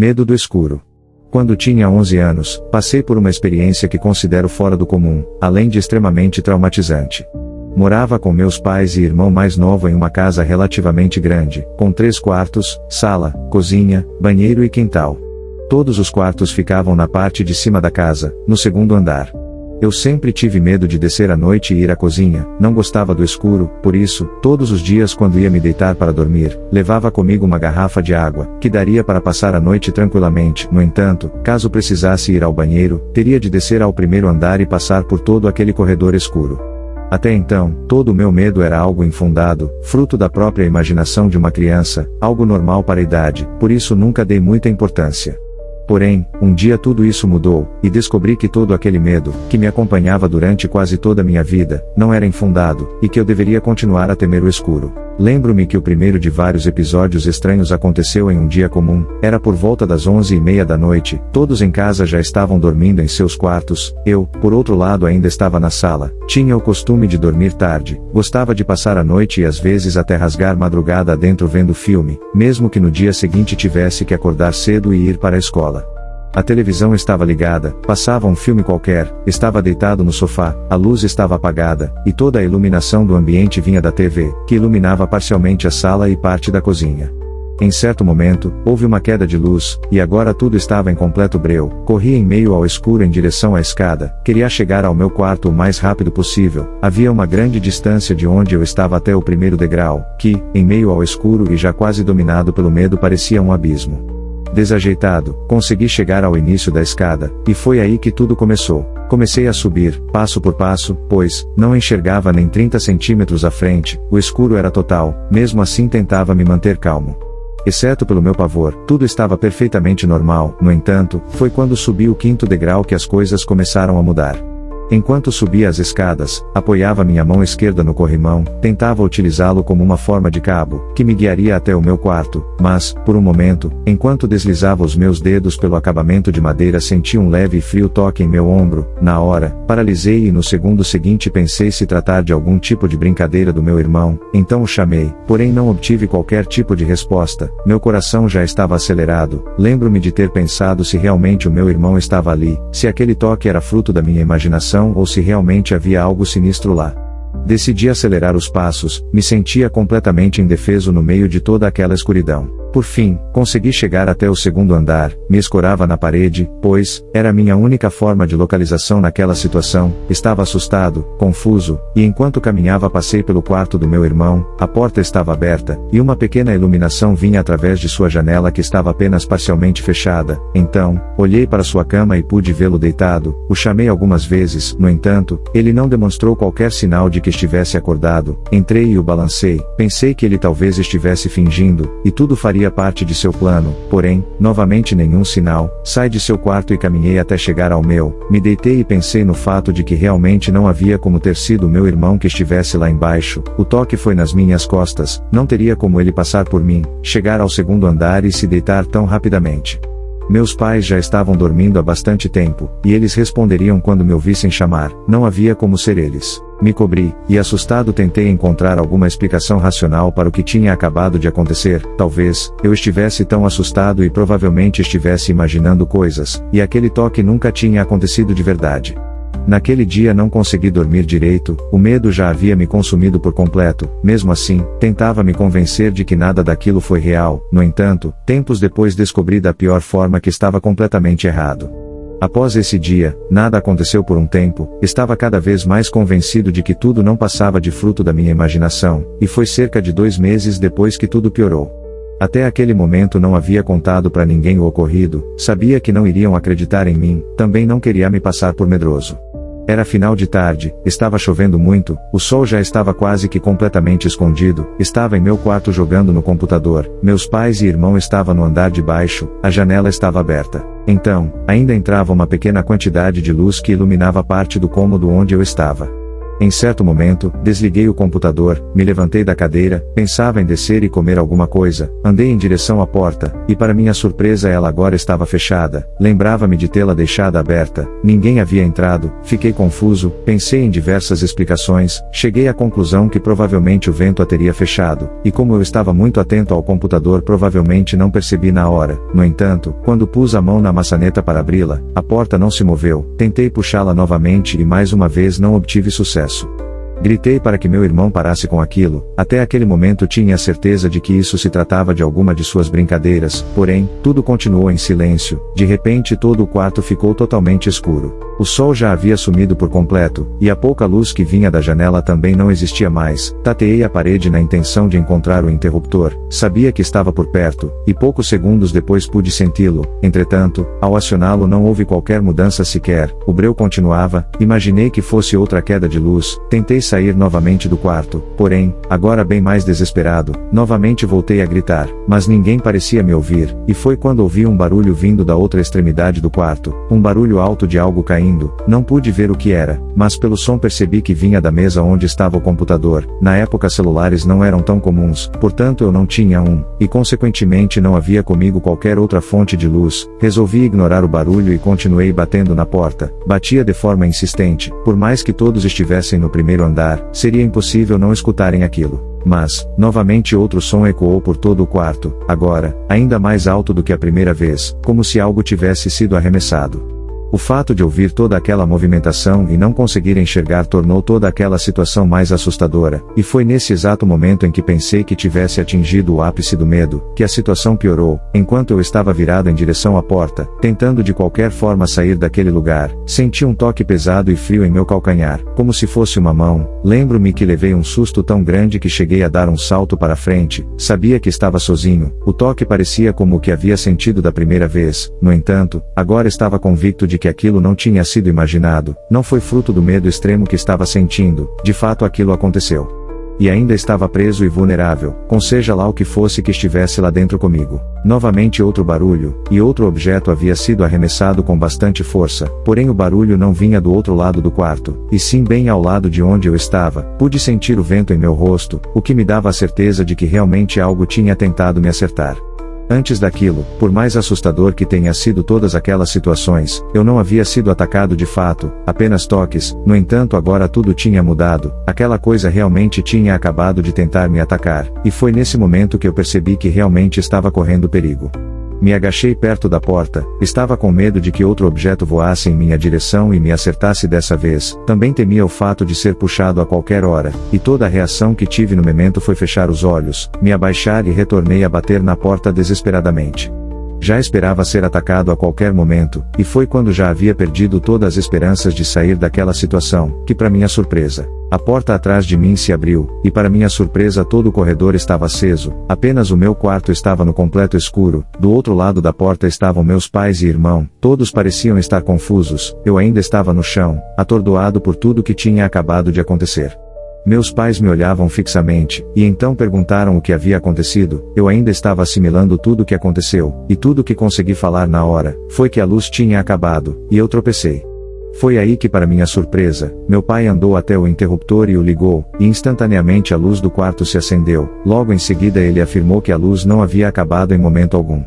Medo do escuro. Quando tinha 11 anos, passei por uma experiência que considero fora do comum, além de extremamente traumatizante. Morava com meus pais e irmão mais novo em uma casa relativamente grande, com 3 quartos, sala, cozinha, banheiro e quintal. Todos os quartos ficavam na parte de cima da casa, no segundo andar. Eu sempre tive medo de descer à noite e ir à cozinha, não gostava do escuro, por isso, todos os dias quando ia me deitar para dormir, levava comigo uma garrafa de água, que daria para passar a noite tranquilamente. No entanto, caso precisasse ir ao banheiro, teria de descer ao primeiro andar e passar por todo aquele corredor escuro. Até então, todo o meu medo era algo infundado, fruto da própria imaginação de uma criança, algo normal para a idade, por isso nunca dei muita importância. Porém, um dia tudo isso mudou, e descobri que todo aquele medo, que me acompanhava durante quase toda a minha vida, não era infundado, e que eu deveria continuar a temer o escuro. Lembro-me que o primeiro de vários episódios estranhos aconteceu em um dia comum, era por volta das 11h30 da noite, todos em casa já estavam dormindo em seus quartos, eu, por outro lado ainda estava na sala, tinha o costume de dormir tarde, gostava de passar a noite e às vezes até rasgar madrugada adentro vendo filme, mesmo que no dia seguinte tivesse que acordar cedo e ir para a escola. A televisão estava ligada, passava um filme qualquer, estava deitado no sofá, a luz estava apagada, e toda a iluminação do ambiente vinha da TV, que iluminava parcialmente a sala e parte da cozinha. Em certo momento, houve uma queda de luz, e agora tudo estava em completo breu. Corri em meio ao escuro em direção à escada, queria chegar ao meu quarto o mais rápido possível. Havia uma grande distância de onde eu estava até o primeiro degrau, que, em meio ao escuro e já quase dominado pelo medo, parecia um abismo. Desajeitado, consegui chegar ao início da escada, e foi aí que tudo começou. Comecei a subir, passo por passo, pois, não enxergava nem 30 centímetros à frente, o escuro era total, mesmo assim tentava me manter calmo. Exceto pelo meu pavor, tudo estava perfeitamente normal. No entanto, foi quando subi o 5º degrau que as coisas começaram a mudar. Enquanto subia as escadas, apoiava minha mão esquerda no corrimão, tentava utilizá-lo como uma forma de cabo, que me guiaria até o meu quarto, mas, por um momento, enquanto deslizava os meus dedos pelo acabamento de madeira senti um leve e frio toque em meu ombro. Na hora, paralisei e no segundo seguinte pensei se tratar de algum tipo de brincadeira do meu irmão, então o chamei, porém não obtive qualquer tipo de resposta, meu coração já estava acelerado, lembro-me de ter pensado se realmente o meu irmão estava ali, se aquele toque era fruto da minha imaginação ou se realmente havia algo sinistro lá. Decidi acelerar os passos, me sentia completamente indefeso no meio de toda aquela escuridão. Por fim, consegui chegar até o 2º andar, me escorava na parede, pois, era a minha única forma de localização naquela situação. Estava assustado, confuso, e enquanto caminhava passei pelo quarto do meu irmão, a porta estava aberta, e uma pequena iluminação vinha através de sua janela que estava apenas parcialmente fechada. Então, olhei para sua cama e pude vê-lo deitado, o chamei algumas vezes, no entanto, ele não demonstrou qualquer sinal de que estivesse acordado. Entrei e o balancei, pensei que ele talvez estivesse fingindo, e tudo faria parte de seu plano, porém, novamente nenhum sinal. Saí de seu quarto e caminhei até chegar ao meu, me deitei e pensei no fato de que realmente não havia como ter sido meu irmão que estivesse lá embaixo. O toque foi nas minhas costas, não teria como ele passar por mim, chegar ao 2º andar e se deitar tão rapidamente. Meus pais já estavam dormindo há bastante tempo, e eles responderiam quando me ouvissem chamar, não havia como ser eles. Me cobri, e assustado tentei encontrar alguma explicação racional para o que tinha acabado de acontecer. Talvez, eu estivesse tão assustado e provavelmente estivesse imaginando coisas, e aquele toque nunca tinha acontecido de verdade. Naquele dia não consegui dormir direito, o medo já havia me consumido por completo. Mesmo assim, tentava me convencer de que nada daquilo foi real. No entanto, tempos depois descobri da pior forma que estava completamente errado. Após esse dia, nada aconteceu por um tempo, estava cada vez mais convencido de que tudo não passava de fruto da minha imaginação, e foi cerca de 2 meses depois que tudo piorou. Até aquele momento não havia contado para ninguém o ocorrido, sabia que não iriam acreditar em mim, também não queria me passar por medroso. Era final de tarde, estava chovendo muito, o sol já estava quase que completamente escondido, estava em meu quarto jogando no computador, meus pais e irmão estavam no andar de baixo, a janela estava aberta. Então, ainda entrava uma pequena quantidade de luz que iluminava parte do cômodo onde eu estava. Em certo momento, desliguei o computador, me levantei da cadeira, pensava em descer e comer alguma coisa, andei em direção à porta, e para minha surpresa ela agora estava fechada, lembrava-me de tê-la deixada aberta, ninguém havia entrado, fiquei confuso, pensei em diversas explicações, cheguei à conclusão que provavelmente o vento a teria fechado, e como eu estava muito atento ao computador provavelmente não percebi na hora. No entanto, quando pus a mão na maçaneta para abri-la, a porta não se moveu, tentei puxá-la novamente e mais uma vez não obtive sucesso. Gritei para que meu irmão parasse com aquilo, até aquele momento tinha a certeza de que isso se tratava de alguma de suas brincadeiras, porém, tudo continuou em silêncio, de repente todo o quarto ficou totalmente escuro. O sol já havia sumido por completo, e a pouca luz que vinha da janela também não existia mais. Tateei a parede na intenção de encontrar o interruptor, sabia que estava por perto, e poucos segundos depois pude senti-lo, entretanto, ao acioná-lo não houve qualquer mudança sequer, o breu continuava, imaginei que fosse outra queda de luz, tentei sair novamente do quarto, porém, agora bem mais desesperado, novamente voltei a gritar, mas ninguém parecia me ouvir, e foi quando ouvi um barulho vindo da outra extremidade do quarto, um barulho alto de algo caindo, não pude ver o que era, mas pelo som percebi que vinha da mesa onde estava o computador. Na época celulares não eram tão comuns, portanto eu não tinha um, e consequentemente não havia comigo qualquer outra fonte de luz. Resolvi ignorar o barulho e continuei batendo na porta, batia de forma insistente, por mais que todos estivessem no primeiro andar, seria impossível não escutarem aquilo. Mas, novamente outro som ecoou por todo o quarto, agora, ainda mais alto do que a primeira vez, como se algo tivesse sido arremessado. O fato de ouvir toda aquela movimentação e não conseguir enxergar tornou toda aquela situação mais assustadora, e foi nesse exato momento em que pensei que tivesse atingido o ápice do medo, que a situação piorou. Enquanto eu estava virado em direção à porta, tentando de qualquer forma sair daquele lugar, senti um toque pesado e frio em meu calcanhar, como se fosse uma mão. Lembro-me que levei um susto tão grande que cheguei a dar um salto para frente, sabia que estava sozinho, o toque parecia como o que havia sentido da primeira vez. No entanto, agora estava convicto de que aquilo não tinha sido imaginado, não foi fruto do medo extremo que estava sentindo, de fato aquilo aconteceu. E ainda estava preso e vulnerável, com seja lá o que fosse que estivesse lá dentro comigo. Novamente outro barulho, e outro objeto havia sido arremessado com bastante força, porém o barulho não vinha do outro lado do quarto, e sim bem ao lado de onde eu estava. Pude sentir o vento em meu rosto, o que me dava a certeza de que realmente algo tinha tentado me acertar. Antes daquilo, por mais assustador que tenha sido todas aquelas situações, eu não havia sido atacado de fato, apenas toques. No entanto agora tudo tinha mudado, aquela coisa realmente tinha acabado de tentar me atacar, e foi nesse momento que eu percebi que realmente estava correndo perigo. Me agachei perto da porta, estava com medo de que outro objeto voasse em minha direção e me acertasse dessa vez, também temia o fato de ser puxado a qualquer hora, e toda a reação que tive no momento foi fechar os olhos, me abaixar e retornei a bater na porta desesperadamente. Já esperava ser atacado a qualquer momento, e foi quando já havia perdido todas as esperanças de sair daquela situação, que para minha surpresa, a porta atrás de mim se abriu, e para minha surpresa todo o corredor estava aceso, apenas o meu quarto estava no completo escuro. Do outro lado da porta estavam meus pais e irmão, todos pareciam estar confusos, eu ainda estava no chão, atordoado por tudo que tinha acabado de acontecer. Meus pais me olhavam fixamente, e então perguntaram o que havia acontecido. Eu ainda estava assimilando tudo o que aconteceu, e tudo o que consegui falar na hora, foi que a luz tinha acabado, e eu tropecei. Foi aí que, para minha surpresa, meu pai andou até o interruptor e o ligou, e instantaneamente a luz do quarto se acendeu. Logo em seguida ele afirmou que a luz não havia acabado em momento algum.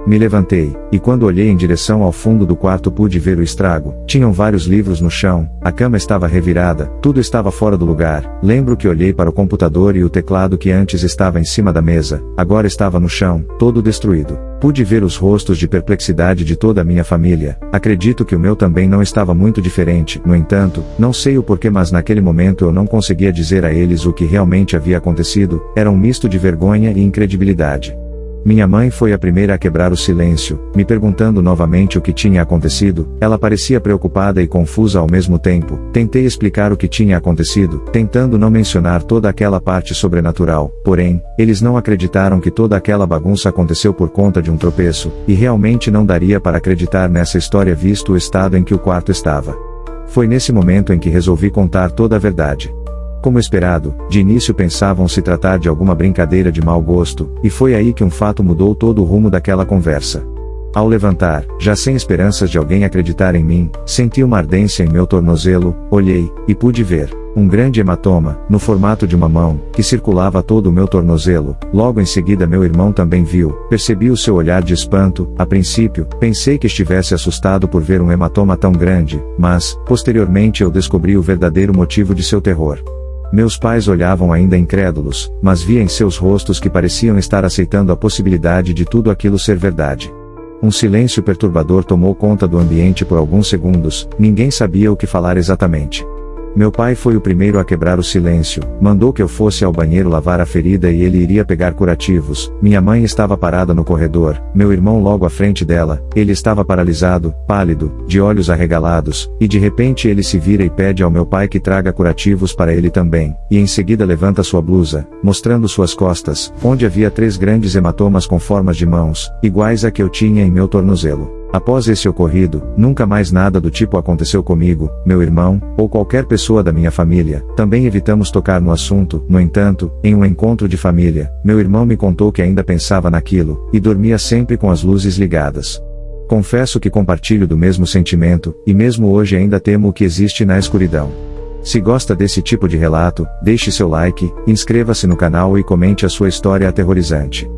Me levantei, e quando olhei em direção ao fundo do quarto pude ver o estrago. Tinham vários livros no chão, a cama estava revirada, tudo estava fora do lugar. Lembro que olhei para o computador e o teclado que antes estava em cima da mesa, agora estava no chão, todo destruído. Pude ver os rostos de perplexidade de toda a minha família. Acredito que o meu também não estava muito diferente. No entanto, não sei o porquê, mas naquele momento eu não conseguia dizer a eles o que realmente havia acontecido. Era um misto de vergonha e incredibilidade. Minha mãe foi a primeira a quebrar o silêncio, me perguntando novamente o que tinha acontecido. Ela parecia preocupada e confusa ao mesmo tempo. Tentei explicar o que tinha acontecido, tentando não mencionar toda aquela parte sobrenatural, porém, eles não acreditaram que toda aquela bagunça aconteceu por conta de um tropeço, e realmente não daria para acreditar nessa história visto o estado em que o quarto estava. Foi nesse momento em que resolvi contar toda a verdade. Como esperado, de início pensavam se tratar de alguma brincadeira de mau gosto, e foi aí que um fato mudou todo o rumo daquela conversa. Ao levantar, já sem esperanças de alguém acreditar em mim, senti uma ardência em meu tornozelo, olhei, e pude ver um grande hematoma, no formato de uma mão, que circulava todo o meu tornozelo. Logo em seguida meu irmão também viu, percebi o seu olhar de espanto. A princípio, pensei que estivesse assustado por ver um hematoma tão grande, mas, posteriormente eu descobri o verdadeiro motivo de seu terror. Meus pais olhavam ainda incrédulos, mas via em seus rostos que pareciam estar aceitando a possibilidade de tudo aquilo ser verdade. Um silêncio perturbador tomou conta do ambiente por alguns segundos, ninguém sabia o que falar exatamente. Meu pai foi o primeiro a quebrar o silêncio, mandou que eu fosse ao banheiro lavar a ferida e ele iria pegar curativos. Minha mãe estava parada no corredor, meu irmão logo à frente dela, ele estava paralisado, pálido, de olhos arregalados, e de repente ele se vira e pede ao meu pai que traga curativos para ele também, e em seguida levanta sua blusa, mostrando suas costas, onde havia 3 grandes hematomas com formas de mãos, iguais a que eu tinha em meu tornozelo. Após esse ocorrido, nunca mais nada do tipo aconteceu comigo, meu irmão, ou qualquer pessoa da minha família. Também evitamos tocar no assunto. No entanto, em um encontro de família, meu irmão me contou que ainda pensava naquilo, e dormia sempre com as luzes ligadas. Confesso que compartilho do mesmo sentimento, e mesmo hoje ainda temo o que existe na escuridão. Se gosta desse tipo de relato, deixe seu like, inscreva-se no canal e comente a sua história aterrorizante.